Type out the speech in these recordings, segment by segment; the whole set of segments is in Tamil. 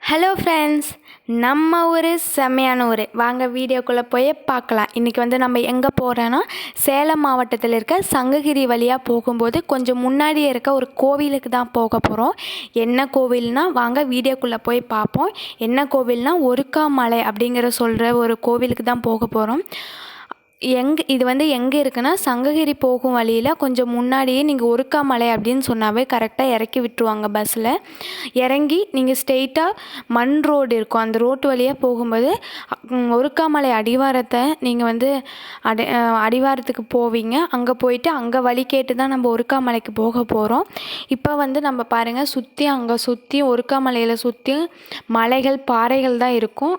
ஹலோ ஃப்ரெண்ட்ஸ், நம்ம ஊர் செம்மையான ஊர். வாங்க வீடியோக்குள்ளே போய் பார்க்கலாம். இன்றைக்கி வந்து நம்ம எங்கே போகிறோன்னா, சேலம் மாவட்டத்தில் இருக்க சங்ககிரி வழியாக போகும்போது கொஞ்சம் முன்னாடியே இருக்க ஒரு கோவிலுக்கு தான் போக போகிறோம். என்ன கோவில்னால் வாங்க வீடியோக்குள்ளே போய் பார்ப்போம். என்ன கோவில்னால் ஒருக்காமலை அப்படிங்கிற சொல்கிற ஒரு கோவிலுக்கு தான் போக போகிறோம். இது வந்து எங்கே இருக்குன்னா, சங்ககிரி போகும் வழியில் கொஞ்சம் முன்னாடியே நீங்கள் ஒருக்காமலை அப்படின்னு சொன்னாவே கரெக்டாக இறக்கி விட்டுருவாங்க பஸ்ஸில். இறங்கி நீங்கள் ஸ்ட்ரெயிட்டாக மண் ரோடு இருக்கும், அந்த ரோட்டு வழியாக போகும்போது ஒருக்காமலை அடிவாரத்தை நீங்கள் வந்து அடிவாரத்துக்கு போவீங்க. அங்கே போயிட்டு அங்கே வழி கேட்டு தான் நம்ம ஒருக்காமலைக்கு போக போகிறோம். இப்போ வந்து நம்ம பாருங்கள், அங்கே சுற்றி ஒருக்காமலையில் சுற்றி மலைகள் பாறைகள் தான் இருக்கும்.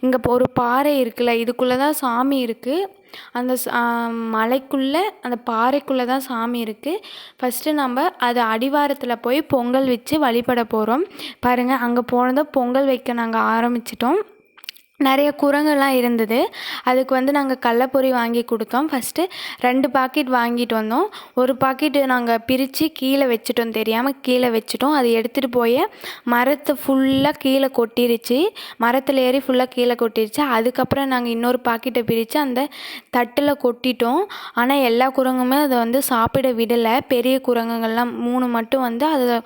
இங்கே ஒரு பாறை இருக்குல்ல, இதுக்குள்ளே தான் சாமி இருக்குது. அந்த மலைக்குள்ளே அந்த பாறைக்குள்ளே தான் சாமி இருக்குது. ஃபஸ்ட்டு நம்ம அது அடிவாரத்தில் போய் பொங்கல் வச்சு வழிபட போகிறோம். பாருங்கள், அங்கே போனதும் பொங்கல் வைக்க நாங்கள் ஆரம்பிச்சிட்டோம். நிறைய குரங்கெல்லாம் இருந்தது. அதுக்கு வந்து நாங்கள் கடலப்பொரி வாங்கி கொடுத்தோம். ஃபஸ்ட்டு 2 பாக்கெட் வாங்கிட்டு வந்தோம். ஒரு பாக்கெட்டு நாங்கள் பிரித்து கீழே வச்சுட்டோம், தெரியாமல் கீழே வச்சுட்டோம். அதை எடுத்துகிட்டு போய் மரத்தை ஃபுல்லாக கீழே கொட்டிருச்சு. மரத்தில் ஏறி ஃபுல்லாக கீழே கொட்டிருச்சு. அதுக்கப்புறம் நாங்கள் இன்னொரு பாக்கெட்டை பிரித்து அந்த தட்டில் கொட்டிட்டோம். ஆனால் எல்லா குரங்குமே அதை வந்து சாப்பிட விடலை. பெரிய குரங்குகள்லாம் 3 மட்டும் வந்து அதை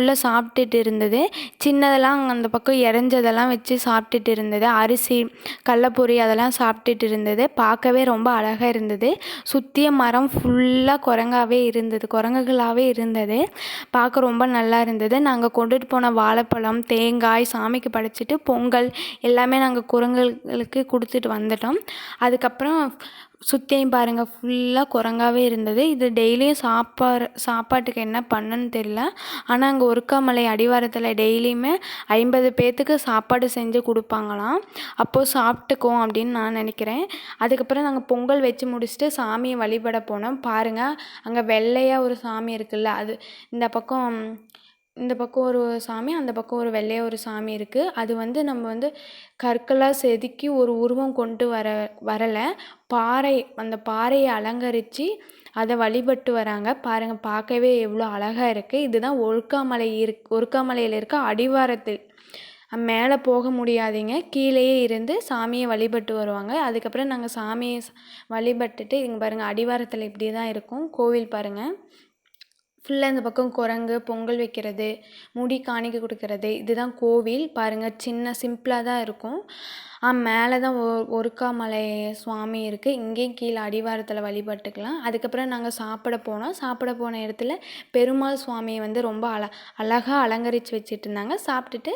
உள்ளே சாப்பிட்டுட்டு இருந்தது. சின்னதெல்லாம் அந்த பக்கம் இறஞ்சதெல்லாம் வச்சு சாப்பிட்டுட்டு இருந்தது. அரிசி, கடலப்பொரி அதெல்லாம் சாப்பிட்டுட்டு இருந்தது. பார்க்கவே ரொம்ப அழகாக இருந்தது. சுற்றிய மரம் ஃபுல்லாக குரங்குகளாகவே இருந்தது. பார்க்க ரொம்ப நல்லா இருந்தது. நாங்கள் கொண்டுட்டு போன வாழைப்பழம், தேங்காய் சாமிக்கு படைச்சிட்டு பொங்கல் எல்லாமே நாங்கள் குரங்குகளுக்கு கொடுத்துட்டு வந்துட்டோம். அதுக்கப்புறம் சுற்றியும் பாருங்கள், ஃபுல்லாக குரங்காகவே இருந்தது. இது டெய்லியும் சாப்பாட்டுக்கு என்ன பண்ணுன்னு தெரியல. ஆனால் அங்கே ஒருக்காமலை அடிவாரத்தில் டெய்லியுமே 50 பேர்த்துக்கு சாப்பாடு செஞ்சு கொடுப்பாங்களாம். அப்போது சாப்பிட்டுக்குவோம் அப்படின்னு நான் நினைக்கிறேன். அதுக்கப்புறம் நாங்கள் பொங்கல் வச்சு முடிச்சுட்டு சாமியை வழிபட போனோம். பாருங்கள், அங்கே வெள்ளையாக ஒரு சாமி இருக்குல்ல, அது இந்த பக்கம் ஒரு சாமி, அந்த பக்கம் ஒரு வெள்ளையாக ஒரு சாமி இருக்குது. அது வந்து நம்ம வந்து கற்களாக செதுக்கி ஒரு உருவம் கொண்டு வரலை. அந்த பாறையை அலங்கரித்து அதை வழிபட்டு வராங்க. பாருங்கள், பார்க்கவே எவ்வளோ அழகாக இருக்குது. இதுதான் ஒருக்காமலையில் இருக்க அடிவாரத்தில். மேலே போக முடியாதீங்க, கீழேயே இருந்து சாமியை வழிபட்டு வருவாங்க. அதுக்கப்புறம் நாங்கள் சாமியை வழிபட்டுட்டு இங்கே பாருங்கள், அடிவாரத்தில் இப்படி தான் இருக்கும் கோவில். பாருங்கள், ஃபுல்லாக இந்த பக்கம் குரங்கு, பொங்கல் வைக்கிறது, முடி காணிக்கை கொடுக்கறது, இதுதான் கோவில். பாருங்கள், சிம்பிளாக தான் இருக்கும். மேலே தான் ஒருக்காமலை சுவாமி இருக்குது. இங்கேயும் கீழே அடிவாரத்தில் வழிபட்டுக்கலாம். அதுக்கப்புறம் நாங்கள் சாப்பிட போன இடத்துல பெருமாள் சுவாமியை வந்து ரொம்ப அழகாக அலங்கரித்து வச்சுட்டு இருந்தாங்க. சாப்பிட்டுட்டு